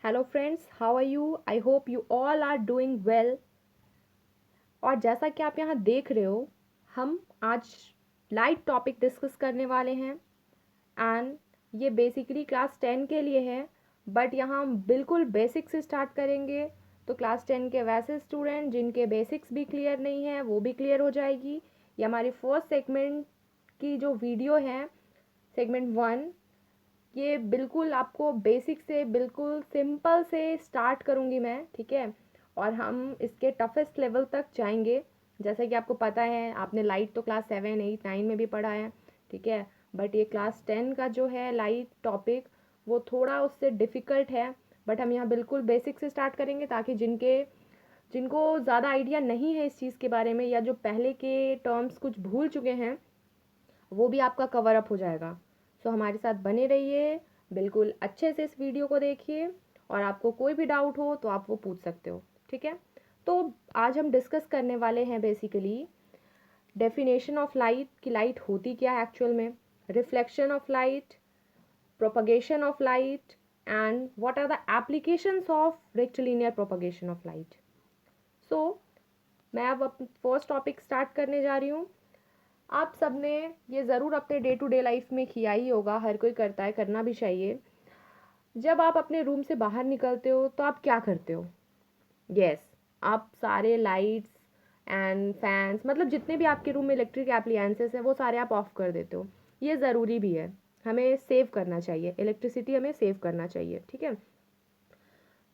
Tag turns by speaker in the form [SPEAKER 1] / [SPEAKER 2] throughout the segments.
[SPEAKER 1] Hello friends, how are you? I hope you all are doing well. और जैसा कि आप यहाँ देख रहे हो, हम आज लाइट टॉपिक डिस्कस करने वाले हैं। एंड ये बेसिकली क्लास 10 के लिए है, बट यहाँ हम बिल्कुल बेसिक से स्टार्ट करेंगे। तो क्लास 10 के वैसे स्टूडेंट जिनके बेसिक्स भी क्लियर नहीं है वो भी क्लियर हो जाएगी। ये हमारी फर्स्ट सेगमेंट की जो वीडियो है, सेगमेंट 1, ये बिल्कुल आपको बेसिक से बिल्कुल सिंपल से स्टार्ट करूँगी मैं, ठीक है। और हम इसके टफेस्ट लेवल तक जाएंगे। जैसा कि आपको पता है, आपने लाइट तो क्लास 7, 8, 9 में भी पढ़ा है, ठीक है। बट ये क्लास 10 का जो है लाइट टॉपिक, वो थोड़ा उससे डिफ़िकल्ट है। बट हम यहाँ बिल्कुल बेसिक से स्टार्ट करेंगे ताकि जिनको ज़्यादा आइडिया नहीं है इस चीज़ के बारे में, या जो पहले के टर्म्स कुछ भूल चुके हैं, वो भी आपका कवर अप हो जाएगा। सो हमारे साथ बने रहिए, बिल्कुल अच्छे से इस वीडियो को देखिए। और आपको कोई भी डाउट हो तो आप वो पूछ सकते हो, ठीक है। तो आज हम डिस्कस करने वाले हैं बेसिकली डेफिनेशन ऑफ लाइट, कि लाइट होती क्या है एक्चुअल में, reflection of light, propagation of light, and what are the applications of rectilinear propagation of light. So मैं अब फर्स्ट टॉपिक स्टार्ट करने जा रही हूँ। आप सबने ये ज़रूर अपने डे टू डे लाइफ में किया ही होगा, हर कोई करता है, करना भी चाहिए। जब आप अपने रूम से बाहर निकलते हो तो आप क्या करते हो? यस, आप सारे लाइट्स एंड फैंस, मतलब जितने भी आपके रूम में इलेक्ट्रिक एप्लायंसेस हैं वो सारे आप ऑफ कर देते हो। ये ज़रूरी भी है, हमें सेव करना चाहिए, इलेक्ट्रिसिटी हमें सेव करना चाहिए, ठीक है।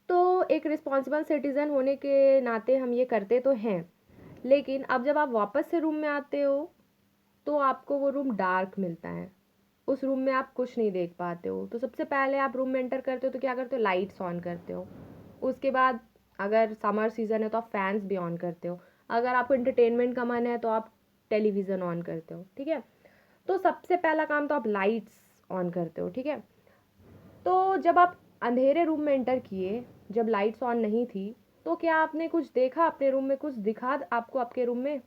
[SPEAKER 1] तो एक रिस्पॉन्सिबल सिटीज़न होने के नाते हम ये करते तो हैं। लेकिन अब जब आप वापस से रूम में आते हो तो आपको वो रूम डार्क मिलता है, उस रूम में आप कुछ नहीं देख पाते हो। तो सबसे पहले आप रूम में एंटर करते हो तो क्या करते हो? लाइट्स ऑन करते हो। उसके बाद अगर समर सीज़न है तो आप फैंस भी ऑन करते हो। अगर आपको एंटरटेनमेंट का मन है तो आप टेलीविज़न ऑन करते हो, ठीक है। तो सबसे पहला काम तो आप लाइट्स ऑन करते हो, ठीक है। तो जब आप अंधेरे रूम में एंटर किए, जब लाइट्स ऑन नहीं थी, तो क्या आपने कुछ देखा अपने रूम में? कुछ दिखा आपको आपके रूम में?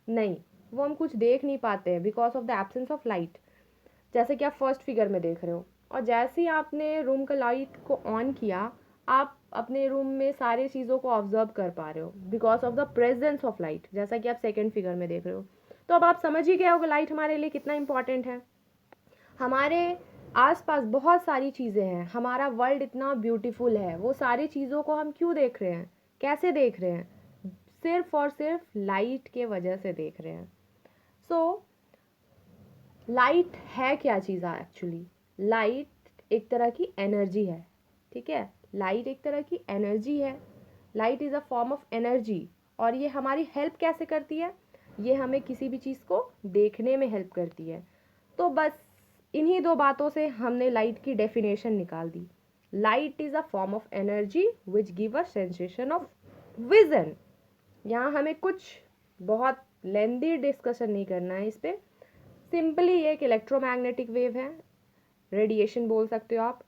[SPEAKER 1] नहीं, वो हम कुछ देख नहीं पाते हैं because of the absence of light. जैसे कि आप फर्स्ट फिगर में देख रहे हो, और जैसे ही आपने रूम का लाइट को ऑन किया, आप अपने रूम में सारी चीज़ों को ऑब्जर्व कर पा रहे हो because of the presence of light, जैसा कि आप सेकेंड फिगर में देख रहे हो। तो अब आप समझ ही गए हो कि लाइट हमारे लिए कितना इंपॉर्टेंट है। हमारे आसपास बहुत सारी चीज़ें हैं, हमारा वर्ल्ड इतना ब्यूटीफुल है, वो सारी चीज़ों को हम क्यों देख रहे हैं, कैसे देख रहे हैं? सिर्फ और सिर्फ लाइट के वजह से देख रहे हैं। सो लाइट है क्या चीज़ है एक्चुअली? लाइट एक तरह की एनर्जी है, ठीक है। लाइट एक तरह की एनर्जी है। Light is a form of energy. और ये हमारी हेल्प कैसे करती है? ये हमें किसी भी चीज़ को देखने में हेल्प करती है। तो बस इन्हीं दो बातों से हमने लाइट की डेफिनेशन निकाल दी। Light is a form of energy which give a sensation of vision. यहाँ हमें कुछ बहुत लेंदी डिस्कशन नहीं करना है इस पर। सिंपली ये एक इलेक्ट्रोमैग्नेटिक वेव है, रेडिएशन बोल सकते हो आप,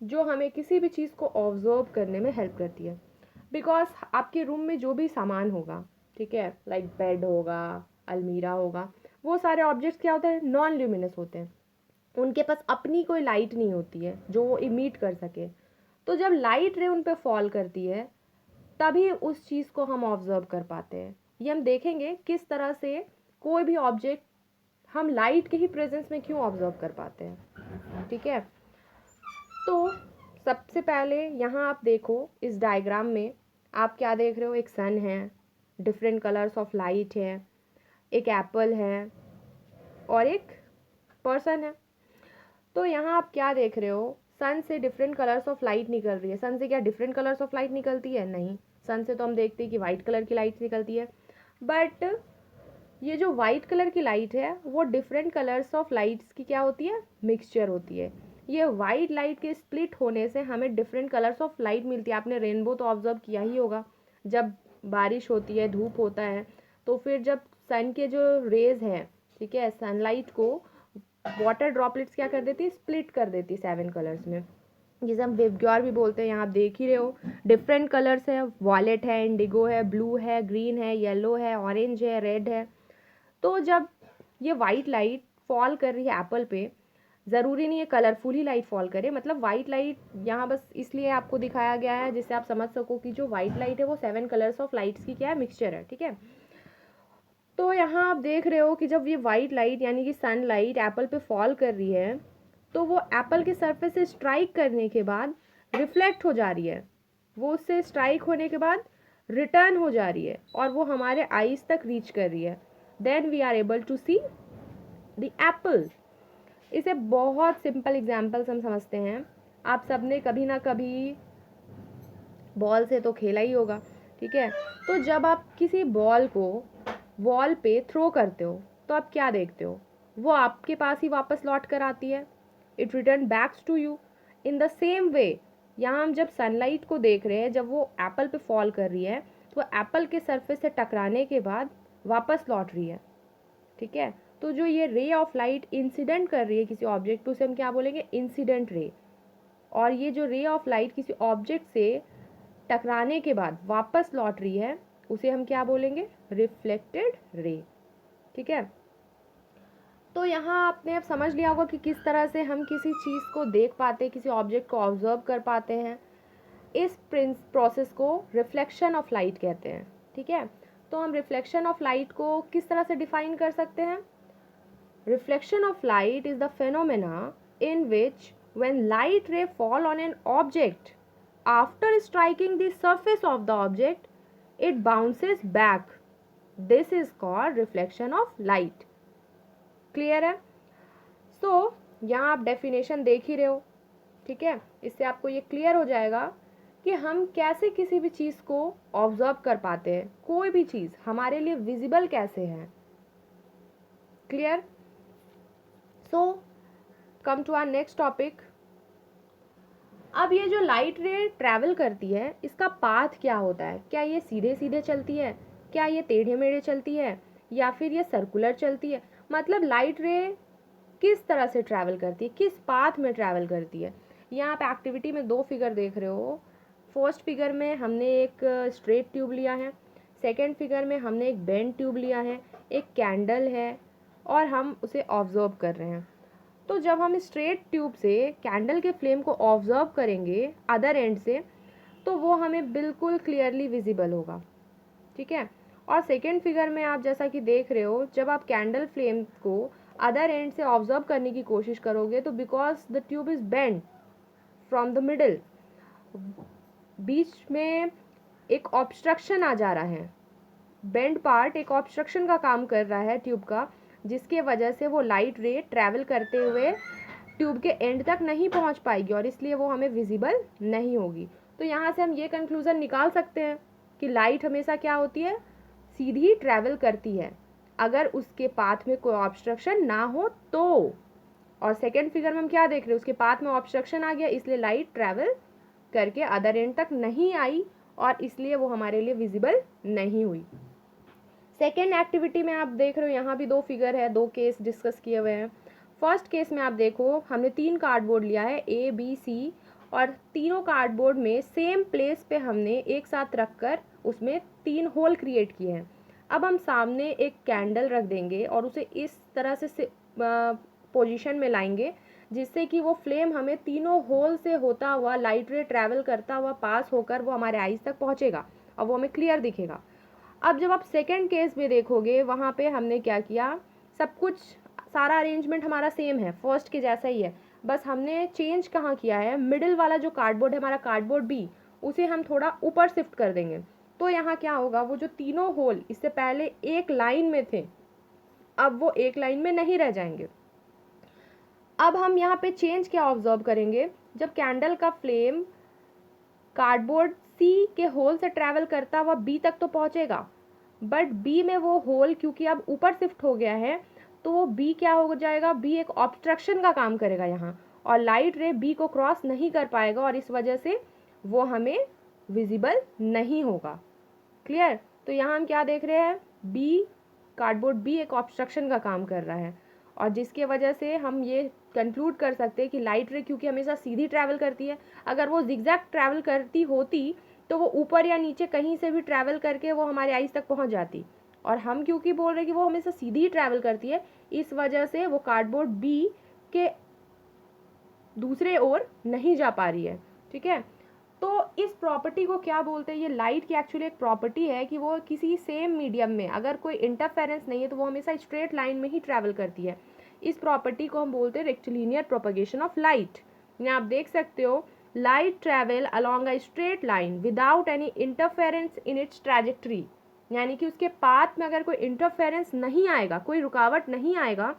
[SPEAKER 1] जो हमें किसी भी चीज़ को ऑब्जर्व करने में हेल्प करती है। बिकॉज आपके रूम में जो भी सामान होगा, ठीक है, लाइक बेड होगा, अलमीरा होगा, वो सारे ऑब्जेक्ट्स क्या होते हैं? नॉन ल्यूमिनस होते हैं। उनके पास अपनी कोई लाइट नहीं होती है जो वो इमिट कर सके। तो जब लाइट रे उन पे फॉल करती है, तभी उस चीज़ को हम ऑब्जर्व कर पाते हैं। ये हम देखेंगे किस तरह से कोई भी ऑब्जेक्ट हम लाइट के ही प्रेजेंस में क्यों ऑब्जर्व कर पाते हैं, ठीक है। तो सबसे पहले यहाँ आप देखो, इस डायग्राम में आप क्या देख रहे हो? एक सन है, डिफरेंट कलर्स ऑफ लाइट है, एक एप्पल है, और एक पर्सन है। तो यहाँ आप क्या देख रहे हो? सन से डिफरेंट कलर्स ऑफ लाइट निकल रही है। सन से क्या डिफरेंट कलर्स ऑफ लाइट निकलती है? नहीं। सन से तो हम देखते हैं कि वाइट कलर की लाइट निकलती है। बट ये जो वाइट कलर की लाइट है वो डिफरेंट कलर्स ऑफ लाइट्स की क्या होती है? मिक्सचर होती है। ये वाइट लाइट के स्प्लिट होने से हमें डिफरेंट कलर्स ऑफ लाइट मिलती है। आपने रेनबो तो ऑब्जर्व किया ही होगा, जब बारिश होती है, धूप होता है, तो फिर जब सन के जो रेज हैं, ठीक है, सनलाइट को वाटर ड्रॉपलेट्स क्या कर देती है? स्प्लिट कर देती है 7 कलर्स में, जिसे हम वेवग्योर भी बोलते हैं। यहाँ आप देख ही रहे हो, डिफरेंट कलर्स है, वॉलेट है, इंडिगो है, ब्लू है, ग्रीन है, येलो है, ऑरेंज है, रेड है। तो जब ये वाइट लाइट फॉल कर रही है एप्पल पे, ज़रूरी नहीं है कलरफुल ही लाइट फॉल करे, मतलब वाइट लाइट यहाँ बस इसलिए आपको दिखाया गया है जिससे आप समझ सको कि जो वाइट लाइट है वो 7 कलर्स ऑफ लाइट्स की क्या है, मिक्सचर है, ठीक है। तो यहाँ आप देख रहे हो कि जब ये वाइट लाइट यानी कि सनलाइट एप्पल पे फॉल कर रही है तो वो एप्पल के सरफेस से स्ट्राइक करने के बाद रिफ्लेक्ट हो जा रही है, वो उससे स्ट्राइक होने के बाद रिटर्न हो जा रही है और वो हमारे आईज तक रीच कर रही है, then we are able to see the apple. इसे बहुत सिंपल एग्जाम्पल्स हम समझते हैं, आप सबने कभी ना कभी बॉल से तो खेला ही होगा, ठीक है। तो जब आप किसी बॉल को वॉल पे थ्रो करते हो तो आप क्या देखते हो, वो आपके पास ही वापस लौट कर आती है, it return backs to you. In the same way यहाँ हम जब सनलाइट को देख रहे हैं, जब वो एप्पल पे फॉल कर रही है तो एप्पल के सरफेस से टकराने के बाद वापस लौट रही है, ठीक है। तो जो ये रे ऑफ लाइट इंसिडेंट कर रही है किसी ऑब्जेक्ट पे उसे हम क्या बोलेंगे, इंसिडेंट रे। और ये जो रे ऑफ लाइट किसी ऑब्जेक्ट से टकराने के बाद वापस लौट रही है उसे हम क्या बोलेंगे, रिफ्लेक्टेड रे, ठीक है। तो यहाँ आपने अब समझ लिया होगा कि किस तरह से हम किसी चीज़ को देख पाते हैं, किसी ऑब्जेक्ट को ऑब्जर्व कर पाते हैं। इस प्रोसेस को रिफ्लेक्शन ऑफ लाइट कहते हैं, ठीक है। तो हम रिफ्लेक्शन ऑफ लाइट को किस तरह से डिफाइन कर सकते हैं, reflection of light is the phenomena in which when light ray fall on an object after striking the surface of the object it bounces back, this is called reflection of light। Clear है। सो यहाँ आप definition देख ही रहे हो, ठीक है। इससे आपको ये क्लियर हो जाएगा कि हम कैसे किसी भी चीज़ को ऑब्जर्व कर पाते हैं, कोई भी चीज़ हमारे लिए विजिबल कैसे है। Clear. So come to our next topic. अब ये जो लाइट रे ट्रैवल करती है इसका पाथ क्या होता है, क्या ये सीधे सीधे चलती है, क्या ये टेढ़े मेढ़े चलती है, या फिर ये सर्कुलर चलती है, मतलब लाइट रे किस तरह से ट्रैवल करती है, किस पाथ में ट्रैवल करती है। यहाँ आप एक्टिविटी में 2 फिगर देख रहे हो। फर्स्ट फिगर में हमने एक स्ट्रेट ट्यूब लिया है, सेकेंड फिगर में हमने एक बेंड ट्यूब लिया है, एक कैंडल है और हम उसे ऑब्जर्व कर रहे हैं। तो जब हम स्ट्रेट ट्यूब से कैंडल के फ्लेम को ऑब्जर्व करेंगे अदर एंड से तो वो हमें बिल्कुल क्लियरली विजिबल होगा, ठीक है। और सेकेंड फिगर में आप जैसा कि देख रहे हो, जब आप कैंडल फ्लेम को अदर एंड से ऑब्जर्व करने की कोशिश करोगे तो because the tube is bend from the middle, बीच में एक ऑब्स्ट्रक्शन आ जा रहा है, बेंड पार्ट एक ऑब्स्ट्रक्शन का काम कर रहा है ट्यूब का, जिसके वजह से वो लाइट रे ट्रैवल करते हुए ट्यूब के एंड तक नहीं पहुंच पाएगी और इसलिए वो हमें विजिबल नहीं होगी। तो यहाँ से हम ये कंक्लूज़न निकाल सकते हैं कि लाइट हमेशा क्या होती है, सीधी ट्रैवल करती है अगर उसके पाथ में कोई ऑब्स्ट्रक्शन ना हो तो। और सेकेंड फिगर में हम क्या देख रहे हैं, उसके पाथ में ऑब्स्ट्रक्शन आ गया इसलिए लाइट ट्रैवल करके अदर एंड तक नहीं आई और इसलिए वो हमारे लिए विजिबल नहीं हुई। सेकेंड एक्टिविटी में आप देख रहे हो यहाँ भी 2 फिगर है, 2 केस डिस्कस किए हुए हैं। फर्स्ट केस में आप देखो हमने 3 कार्डबोर्ड लिया है A B C और तीनों कार्डबोर्ड में सेम प्लेस पे हमने एक साथ रख कर उसमें 3 होल क्रिएट किए हैं। अब हम सामने एक कैंडल रख देंगे और उसे इस तरह से पोजीशन में लाएंगे जिससे कि वो फ्लेम हमें तीनों होल से होता हुआ लाइट रे ट्रैवल करता हुआ पास होकर वो हमारे आईज तक पहुँचेगा और वो हमें क्लियर दिखेगा। अब जब आप सेकेंड केस में देखोगे वहाँ पे हमने क्या किया, सब कुछ सारा अरेंजमेंट हमारा सेम है, फर्स्ट के जैसा ही है, बस हमने चेंज कहाँ किया है, मिडिल वाला जो कार्डबोर्ड है हमारा कार्डबोर्ड बी उसे हम थोड़ा ऊपर शिफ्ट कर देंगे। तो यहाँ क्या होगा, वो जो तीनों होल इससे पहले एक लाइन में थे अब वो एक लाइन में नहीं रह जाएंगे। अब हम यहाँ पे चेंज क्या ऑब्जर्व करेंगे, जब कैंडल का फ्लेम कार्डबोर्ड सी के होल से ट्रैवल करता हुआ बी तक तो पहुंचेगा, बट बी में वो होल क्योंकि अब ऊपर शिफ्ट हो गया है तो वो बी क्या हो जाएगा, बी एक ऑब्स्ट्रक्शन का काम करेगा यहाँ और लाइट रे बी को क्रॉस नहीं कर पाएगा और इस वजह से वो हमें विजिबल नहीं होगा। क्लियर। तो यहाँ हम क्या देख रहे हैं, बी कार्डबोर्ड बी एक ऑब्स्ट्रक्शन का काम कर रहा है और जिसके वजह से हम ये कंक्लूड कर सकते हैं कि लाइट रे क्योंकि हमेशा सीधी ट्रैवल करती है, अगर वो जिगजैग ट्रैवल करती होती तो वो ऊपर या नीचे कहीं से भी ट्रैवल करके वो हमारे आईज तक पहुंच जाती, और हम क्योंकि बोल रहे हैं कि वो हमेशा सीधी ट्रैवल करती है इस वजह से वो कार्डबोर्ड बी के दूसरे ओर नहीं जा पा रही है, ठीक है। तो इस प्रॉपर्टी को क्या बोलते हैं, ये लाइट की एक्चुअली एक प्रॉपर्टी है कि वो किसी सेम मीडियम में अगर कोई इंटरफेरेंस नहीं है तो वो हमेशा स्ट्रेट लाइन में ही ट्रैवल करती है। इस प्रॉपर्टी को हम बोलते हैं रेक्टिलिनियर प्रोपगेशन ऑफ लाइट। यहाँ आप देख सकते हो, light travel along a straight line without any interference in its trajectory, यानी कि उसके पाथ में अगर कोई इंटरफेरेंस नहीं आएगा, कोई रुकावट नहीं आएगा,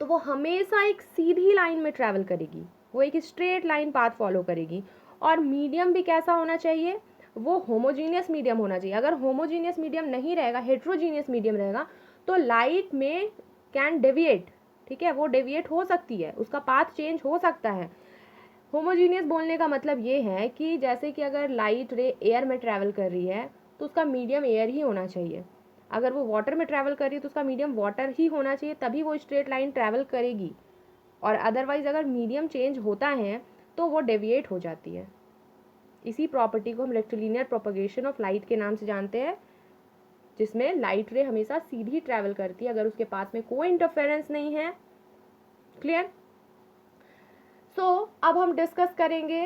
[SPEAKER 1] तो वो हमेशा एक सीधी लाइन में ट्रैवल करेगी, वो एक स्ट्रेट लाइन पाथ फॉलो करेगी। और मीडियम भी कैसा होना चाहिए, वो होमोजीनियस मीडियम होना चाहिए। अगर होमोजीनियस मीडियम नहीं रहेगा, हेट्रोजीनियस मीडियम रहेगा, तो लाइट में कैन डेविएट, ठीक है, वो डेविएट हो सकती है, उसका पाथ चेंज हो सकता है। होमोजीनियस बोलने का मतलब ये है कि जैसे कि अगर लाइट रे एयर में ट्रैवल कर रही है तो उसका मीडियम एयर ही होना चाहिए। अगर वो वाटर में ट्रैवल कर रही है तो उसका मीडियम वाटर ही होना चाहिए, तभी वो स्ट्रेट लाइन ट्रैवल करेगी। और अदरवाइज अगर मीडियम चेंज होता है तो वो डेविएट हो जाती है। इसी प्रॉपर्टी को हम रेक्टिलिनियर प्रोपगेशन ऑफ लाइट के नाम से जानते हैं, जिसमें लाइट रे हमेशा सीधी ट्रैवल करती है अगर उसके पास में कोई इंटरफेरेंस नहीं है। क्लियर। अब हम डिस्कस करेंगे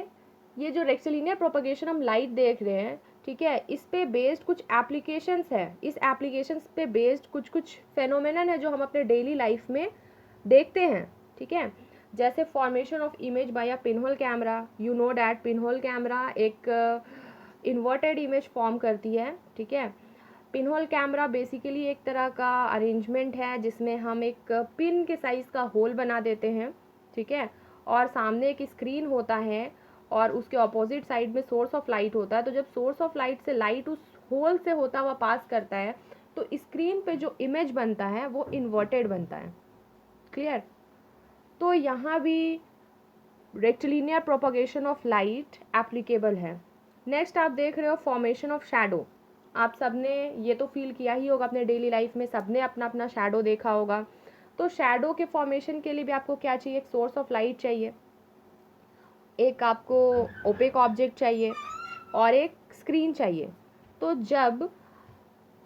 [SPEAKER 1] ये जो रेक्टिलिनियर प्रोपगेशन हम लाइट देख रहे हैं, ठीक है, इस पे बेस्ड कुछ एप्लीकेशंस है। इस एप्लीकेशंस पे बेस्ड कुछ कुछ फेनोमेनन है जो हम अपने डेली लाइफ में देखते हैं, ठीक है। जैसे formation of image by a pinhole camera. You know that pinhole camera एक इन्वर्टेड इमेज फॉर्म करती है, ठीक है। पिनहोल कैमरा बेसिकली एक तरह का अरेंजमेंट है जिसमें हम एक पिन के साइज़ का होल बना देते हैं, ठीक है, और सामने एक स्क्रीन होता है और उसके ऑपोजिट साइड में सोर्स ऑफ लाइट होता है। तो जब सोर्स ऑफ लाइट से लाइट उस होल से होता हुआ पास करता है तो स्क्रीन पे जो इमेज बनता है वो इन्वर्टेड बनता है। क्लियर। तो यहाँ भी rectilinear propagation of light applicable है। नेक्स्ट आप देख रहे हो फॉर्मेशन ऑफ शैडो। आप सबने ये तो फील किया ही होगा अपने डेली लाइफ में, सबने अपना अपना शैडो देखा होगा। तो शैडो के फॉर्मेशन के लिए भी आपको क्या चाहिए, एक सोर्स ऑफ लाइट चाहिए, एक आपको ओपेक ऑब्जेक्ट चाहिए और एक स्क्रीन चाहिए। तो जब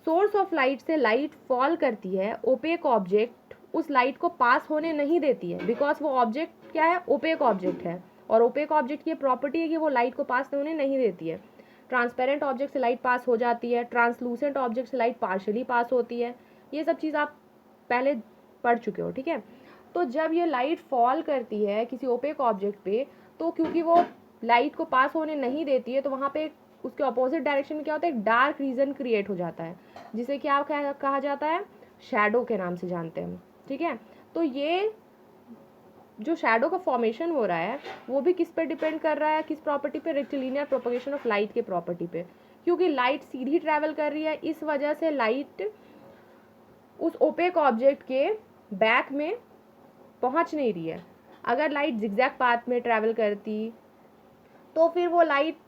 [SPEAKER 1] सोर्स ऑफ लाइट से लाइट फॉल करती है, ओपेक ऑब्जेक्ट उस लाइट को पास होने नहीं देती है, बिकॉज वो ऑब्जेक्ट क्या है, ओपेक ऑब्जेक्ट है। और ओपेक ऑब्जेक्ट की प्रॉपर्टी है कि वो लाइट को पास होने नहीं देती है। ट्रांसपेरेंट ऑब्जेक्ट से लाइट पास हो जाती है, ट्रांसलूसेंट ऑब्जेक्ट से लाइट पार्शली पास होती है। ये सब चीज़ आप पहले पढ़ चुके हो, ठीक है। तो जब ये लाइट फॉल करती है किसी ओपेक ऑब्जेक्ट पे, तो क्योंकि वो लाइट को पास होने नहीं देती है तो वहाँ पे उसके अपोजिट डायरेक्शन में क्या होता है, एक डार्क रीजन क्रिएट हो जाता है, जिसे क्या कहा जाता है, शैडो के नाम से जानते हैं हम, ठीक है। तो ये जो शैडो का फॉर्मेशन हो रहा है वो भी किस पे डिपेंड कर रहा है, किस प्रॉपर्टी पे, रेक्टिलिनियर प्रोपगेशन ऑफ लाइट के प्रॉपर्टी पे। क्योंकि लाइट सीधी ट्रैवल कर रही है, इस वजह से लाइट उस ओपेक ऑब्जेक्ट के बैक में पहुंच नहीं रही है। अगर लाइट जिगजैग पाथ में ट्रैवल करती तो फिर वो लाइट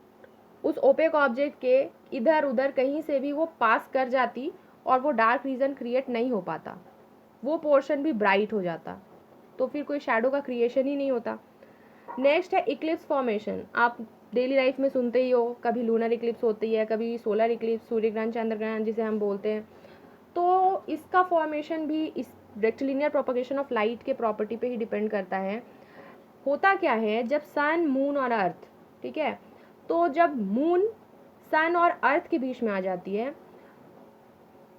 [SPEAKER 1] उस ओपेक ऑब्जेक्ट के इधर उधर कहीं से भी वो पास कर जाती और वो डार्क रीजन क्रिएट नहीं हो पाता, वो पोर्शन भी ब्राइट हो जाता, तो फिर कोई शैडो का क्रिएशन ही नहीं होता। नेक्स्ट है इक्लिप्स फॉर्मेशन। आप डेली लाइफ में सुनते ही हो, कभी लूनर इक्लिप्स होती है, कभी सोलर इक्लिप्स, सूर्य ग्रहण चंद्र ग्रहण जिसे हम बोलते हैं। तो इसका फॉर्मेशन भी इस रेक्टिलिनियर प्रोपगेशन ऑफ लाइट के प्रॉपर्टी पे ही डिपेंड करता है। होता क्या है, जब सन, मून और अर्थ, ठीक है, तो जब मून सन और अर्थ के बीच में आ जाती है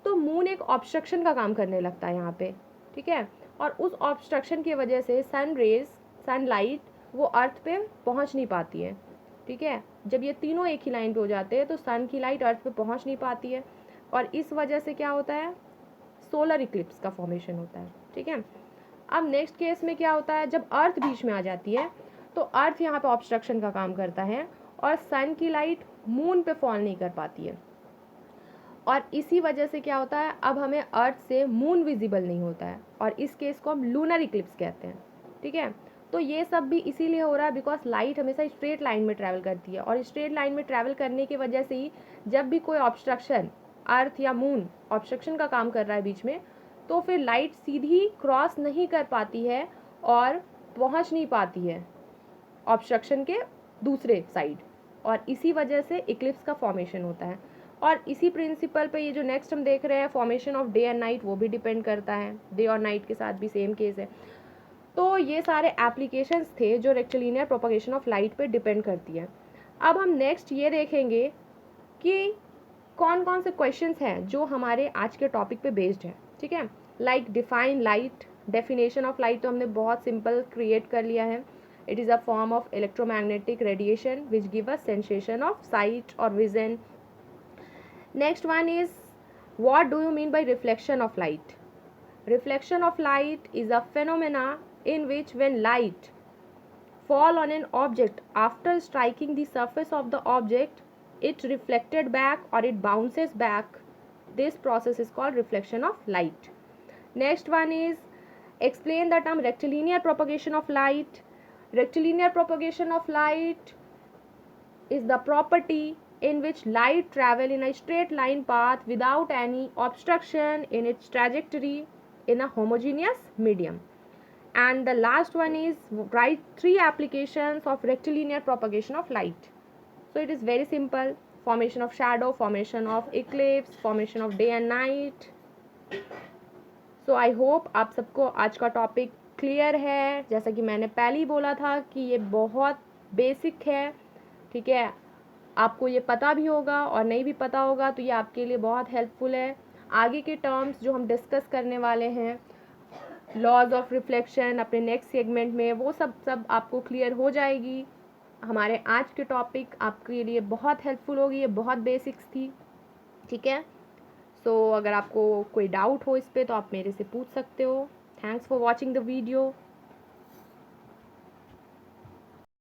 [SPEAKER 1] तो मून एक ऑब्स्ट्रक्शन का काम करने लगता है यहाँ पे, ठीक है। और उस ऑब्स्ट्रक्शन की वजह से सन रेज, सनलाइट वो अर्थ पे पहुँच नहीं पाती है, ठीक है। जब ये तीनों एक ही लाइन पे हो जाते हैं तो सन की लाइट अर्थ पे पहुँच नहीं पाती है और इस वजह से क्या होता है, सोलर इक्लिप्स का फॉर्मेशन होता है, ठीक है। अब नेक्स्ट केस में क्या होता है, जब अर्थ बीच में आ जाती है तो अर्थ यहाँ पे ऑब्स्ट्रक्शन का काम करता है और सन की लाइट मून पे फॉल नहीं कर पाती है और इसी वजह से क्या होता है, अब हमें अर्थ से मून विजिबल नहीं होता है और इस केस को हम लूनर इक्लिप्स कहते हैं, ठीक है। तो ये सब भी इसीलिए हो रहा है बिकॉज लाइट हमेशा स्ट्रेट लाइन में ट्रैवल करती है और स्ट्रेट लाइन में ट्रैवल करने की वजह से ही जब भी कोई ऑब्स्ट्रक्शन, अर्थ या मून ऑब्स्ट्रक्शन का काम कर रहा है बीच में, तो फिर लाइट सीधी क्रॉस नहीं कर पाती है और पहुंच नहीं पाती है ऑब्स्ट्रक्शन के दूसरे साइड और इसी वजह से इक्लिप्स का फॉर्मेशन होता है। और इसी प्रिंसिपल पे ये जो नेक्स्ट हम देख रहे हैं formation of day and night, वो भी डिपेंड करता है, डे और नाइट के साथ भी सेम केस है। तो ये सारे एप्लीकेशंस थे जो रेक्टिलिनियर प्रोपगेशन ऑफ लाइट पे डिपेंड करती है। अब हम नेक्स्ट ये देखेंगे कि कौन कौन से क्वेश्चंस हैं जो हमारे आज के टॉपिक पे बेस्ड है, ठीक है। Like define light, definition of light तो हमने बहुत सिंपल क्रिएट कर लिया है। It is a form of electromagnetic radiation which give a sensation of sight और vision. Next one is what do you mean by reflection of light. Reflection of light is a phenomena in which when light fall on an object after striking the surface of the object, it reflected back or it bounces back. This process is called reflection of light. Next one is explain the term rectilinear propagation of light. Rectilinear propagation of light is the property in which light travel in a straight line path without any obstruction in its trajectory in a homogeneous medium. And the last one is write 3 applications of rectilinear propagation of light. So it is very simple: formation of shadow, formation of eclipse, formation of day and night. So I hope आप सबको आज का topic clear है। जैसा कि मैंने पहले ही बोला था कि ये बहुत बेसिक है, ठीक है। आपको ये पता भी होगा और नहीं भी पता होगा तो ये आपके लिए बहुत हेल्पफुल है। आगे के टर्म्स जो हम डिस्कस करने वाले हैं, लॉज ऑफ रिफ्लेक्शन अपने नेक्स्ट सेगमेंट में, वो सब आपको क्लियर हो जाएगी। हमारे आज के टॉपिक आपके लिए बहुत हेल्पफुल होगी, ये बहुत बेसिक्स थी, ठीक है। सो अगर आपको कोई डाउट हो इस पर तो आप मेरे से पूछ सकते हो। Thanks for watching the video.